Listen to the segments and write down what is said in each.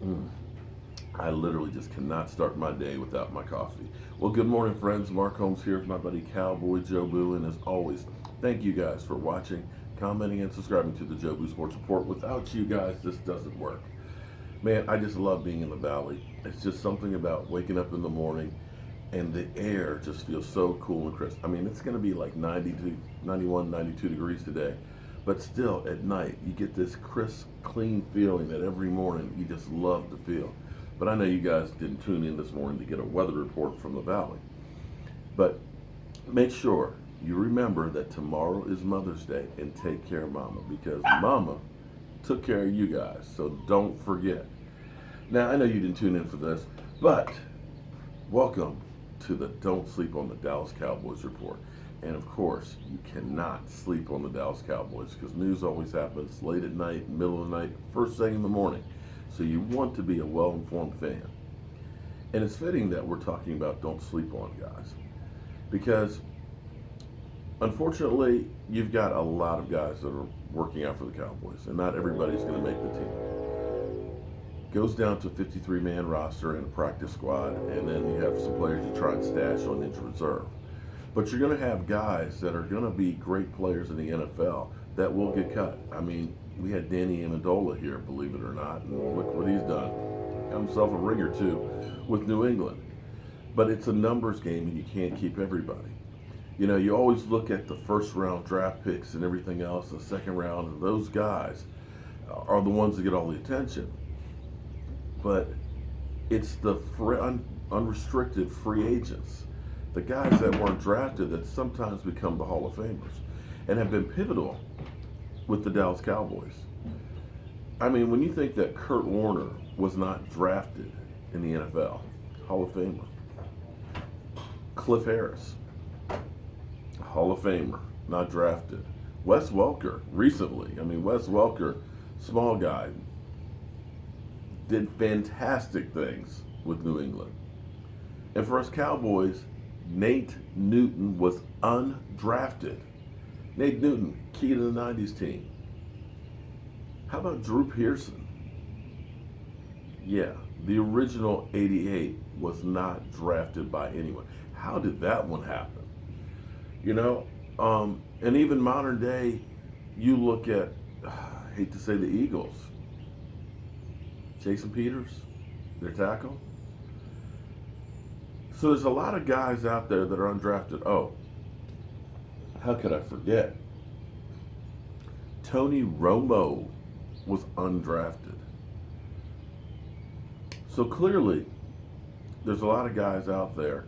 Mm. I literally just cannot start my day without my coffee. Well, good morning, friends. Mark Holmes here with my buddy Cowboy Joe Boo, and as always, thank you guys for watching, commenting, and subscribing to the Joe Boo Sports Report. Without you guys, this doesn't work. Man, I just love being in the valley. It's just something about waking up in the morning and the air just feels so cool and crisp. I mean, it's going to be like 92, 91, 92 degrees today. But still, at night, you get this crisp, clean feeling that every morning you just love to feel. But I know you guys didn't tune in this morning to get a weather report from the valley. But make sure you remember that tomorrow is Mother's Day and take care of Mama, because Mama took care of you guys. So don't forget. Now, I know you didn't tune in for this, but welcome to the Don't Sleep on the Dallas Cowboys report. And of course, you cannot sleep on the Dallas Cowboys because news always happens late at night, middle of the night, first thing in the morning. So you want to be a well-informed fan. And it's fitting that we're talking about don't sleep on, guys. Because unfortunately, you've got a lot of guys that are working out for the Cowboys, and not everybody's going to make the team. Goes down to a 53-man roster and a practice squad, and then you have some players you try and stash on injured reserve. But you're going to have guys that are going to be great players in the NFL that will get cut. I mean, we had Danny Amendola here, believe it or not, and look what he's done. Got himself a ring or two with New England. But it's a numbers game, and you can't keep everybody. You know, you always look at the first-round draft picks and everything else, the second round, and those guys are the ones that get all the attention. But it's the unrestricted free agents, the guys that weren't drafted, that sometimes become the Hall of Famers and have been pivotal with the Dallas Cowboys. I mean, when you think that Kurt Warner was not drafted in the NFL, Hall of Famer. Cliff Harris, Hall of Famer, not drafted. Wes Welker, recently. I mean, Wes Welker, small guy, did fantastic things with New England. And for us Cowboys, Nate Newton was undrafted. Nate Newton, key to the 90s team. How about Drew Pearson? Yeah, the original 88 was not drafted by anyone. How did that one happen? You know, and even modern day, you look at, I hate to say the Eagles, Jason Peters, their tackle. So there's a lot of guys out there that are undrafted. Oh, how could I forget? Tony Romo was undrafted. So clearly, there's a lot of guys out there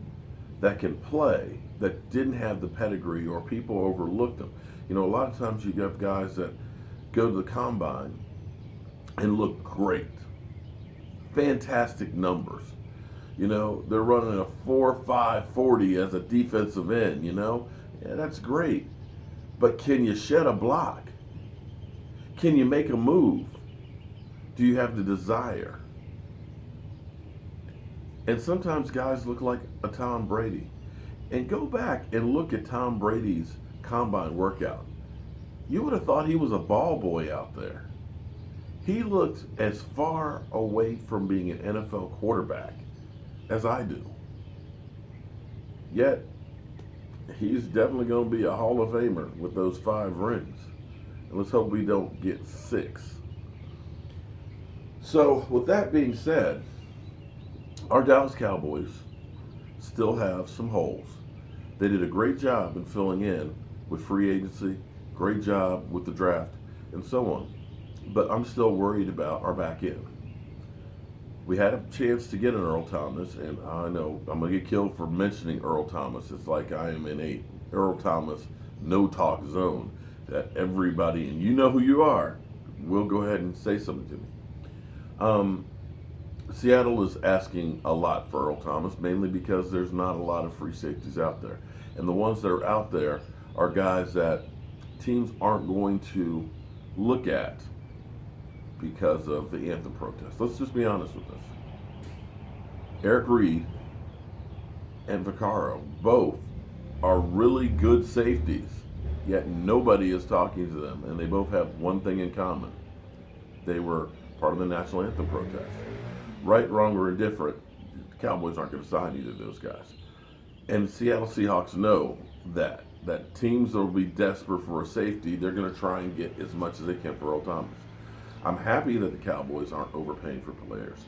that can play that didn't have the pedigree, or people overlooked them. You know, a lot of times you have guys that go to the combine and look great. Fantastic numbers. You know, they're running a 4.5 40 as a defensive end, you know? Yeah, that's great. But can you shed a block? Can you make a move? Do you have the desire? And sometimes guys look like a Tom Brady. And go back and look at Tom Brady's combine workout. You would have thought he was a ball boy out there. He looked as far away from being an NFL quarterback as I do. Yet, he's definitely going to be a Hall of Famer with those 5 rings. And let's hope we don't get 6. So, with that being said, our Dallas Cowboys still have some holes. They did a great job in filling in with free agency, great job with the draft, and so on. But I'm still worried about our back end. We had a chance to get an Earl Thomas, and I know I'm going to get killed for mentioning Earl Thomas. It's like I am in a Earl Thomas no-talk zone that everybody, and you know who you are, will go ahead and say something to me. Seattle is asking a lot for Earl Thomas, mainly because there's not a lot of free safeties out there. And the ones that are out there are guys that teams aren't going to look at because of the anthem protest. Let's just be honest with this. Eric Reed and Vaccaro both are really good safeties, yet nobody is talking to them, and they both have one thing in common. They were part of the national anthem protest. right, wrong, or indifferent, the Cowboys aren't going to sign either of those guys. And the Seattle Seahawks know that teams that will be desperate for a safety, they're going to try and get as much as they can for Earl Thomas. I'm happy that the Cowboys aren't overpaying for players,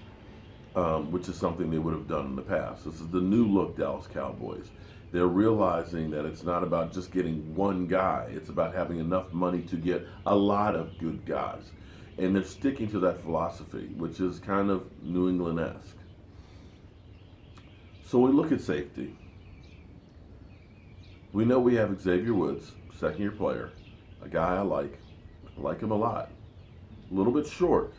which is something they would have done in the past. This is the new look Dallas Cowboys. They're realizing that it's not about just getting one guy. It's about having enough money to get a lot of good guys. And they're sticking to that philosophy, which is kind of New England-esque. So we look at safety. We know we have Xavier Woods, second-year player, a guy I like him a lot. A little bit short,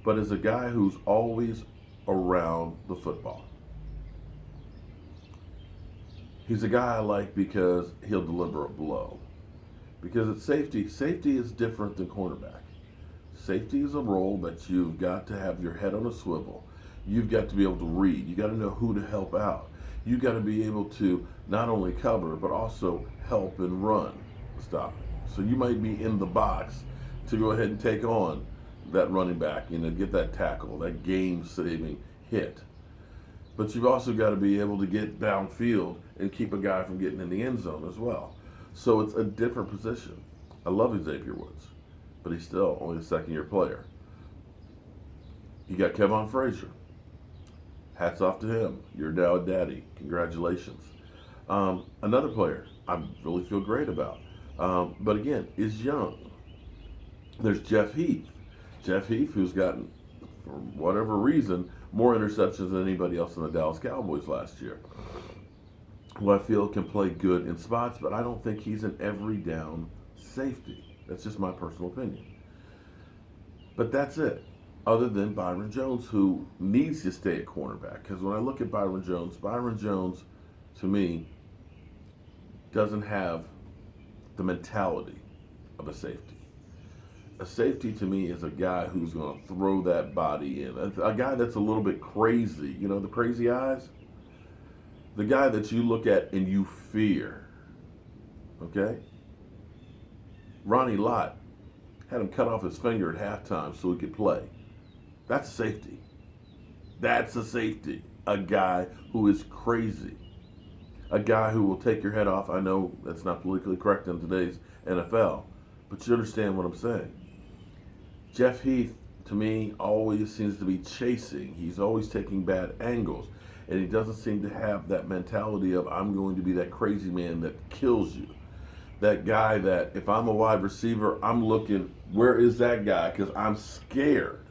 but is a guy who's always around the football. He's a guy I like because he'll deliver a blow. Because at safety is different than cornerback. Safety is a role that you've got to have your head on a swivel. You've got to be able to read. You got to know who to help out. You've got to be able to not only cover, but also help and run stop it. So you might be in the box to go ahead and take on that running back, get that tackle, that game-saving hit. But you've also got to be able to get downfield and keep a guy from getting in the end zone as well. So it's a different position. I love Xavier Woods, but he's still only a second-year player. You got Kevon Frazier. Hats off to him. You're now a daddy. Congratulations. Another player I really feel great about, but again, is young. There's Jeff Heath. Jeff Heath, who's gotten, for whatever reason, more interceptions than anybody else in the Dallas Cowboys last year. Who I feel can play good in spots, but I don't think he's an every down safety. That's just my personal opinion. But that's it. Other than Byron Jones, who needs to stay at cornerback. Because when I look at Byron Jones, to me, doesn't have the mentality of a safety. A safety, to me, is a guy who's going to throw that body in. A guy that's a little bit crazy. The crazy eyes? The guy that you look at and you fear. Okay? Ronnie Lott had him cut off his finger at halftime so he could play. That's a safety. That's a safety. A guy who is crazy. A guy who will take your head off. I know that's not politically correct in today's NFL, but you understand what I'm saying. Jeff Heath, to me, always seems to be chasing. He's always taking bad angles, and he doesn't seem to have that mentality of, I'm going to be that crazy man that kills you. That guy that, if I'm a wide receiver, I'm looking, where is that guy? Because I'm scared.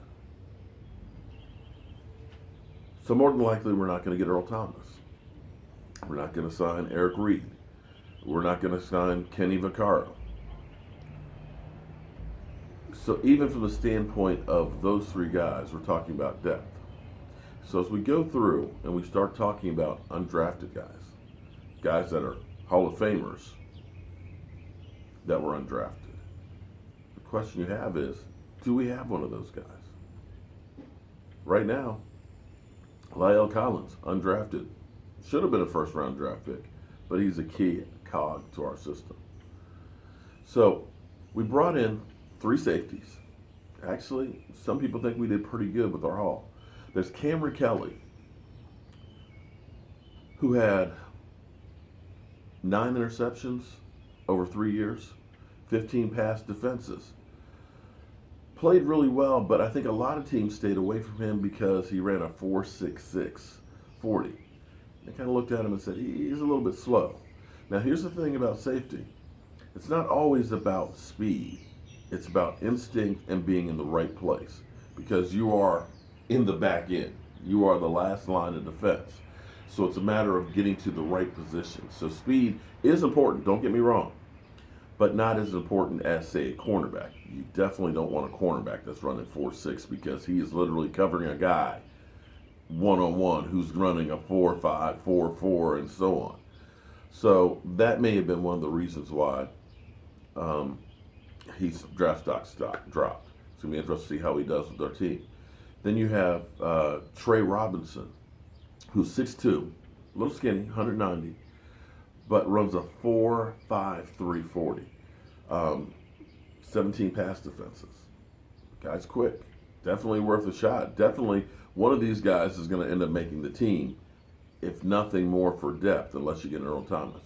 So more than likely, we're not going to get Earl Thomas. We're not going to sign Eric Reed. We're not going to sign Kenny Vaccaro. So even from the standpoint of those three guys, we're talking about depth. So as we go through and we start talking about undrafted guys that are Hall of Famers that were undrafted, the question you have is, do we have one of those guys? Right now, Lyle Collins, undrafted. Should have been a first-round draft pick, but he's a key cog to our system. So we brought in 3 safeties. Actually, some people think we did pretty good with our haul. There's Cameron Kelly, who had 9 interceptions over 3 years, 15 pass defenses. Played really well, but I think a lot of teams stayed away from him because he ran a 4.66 40. They kind of looked at him and said, he's a little bit slow. Now, here's the thing about safety. It's not always about speed. It's about instinct and being in the right place, because you are in the back end. You are the last line of defense. So it's a matter of getting to the right position. So speed is important, don't get me wrong, but not as important as, say, a cornerback. You definitely don't want a cornerback that's running 4.6, because he is literally covering a guy one-on-one who's running a 4.5, 4.4, and so on. So that may have been one of the reasons why his draft stock dropped. It's going to be interesting to see how he does with our team. Then you have Trey Robinson, who's 6'2", a little skinny, 190, but runs a 4.5 3.40. 17 pass defenses. Guy's quick. Definitely worth a shot. Definitely one of these guys is going to end up making the team, if nothing more for depth, unless you get an Earl Thomas.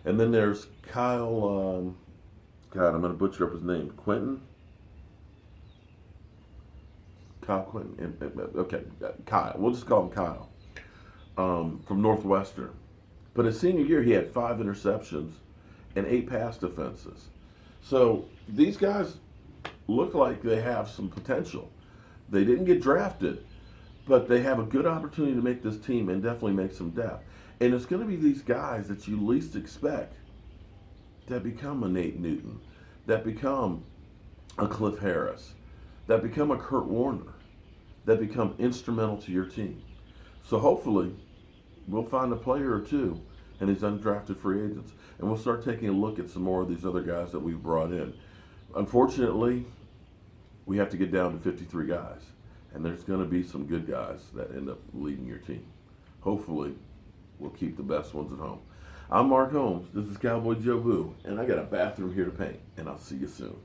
And then there's Kyle, God, I'm going to butcher up his name. Kyle Quinton. Okay, Kyle. We'll just call him Kyle, from Northwestern. But his senior year, he had 5 interceptions and 8 pass defenses. So these guys look like they have some potential. They didn't get drafted, but they have a good opportunity to make this team and definitely make some depth. And it's going to be these guys that you least expect that become a Nate Newton, that become a Cliff Harris, that become a Kurt Warner, that become instrumental to your team. So hopefully we'll find a player or two and these undrafted free agents, and we'll start taking a look at some more of these other guys that we've brought in. Unfortunately, we have to get down to 53 guys, and there's going to be some good guys that end up leading your team. Hopefully, we'll keep the best ones at home. I'm Mark Holmes. This is Cowboy Joe Boo, and I got a bathroom here to paint, and I'll see you soon.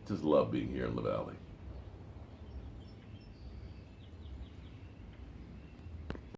Just love being here in the Valley.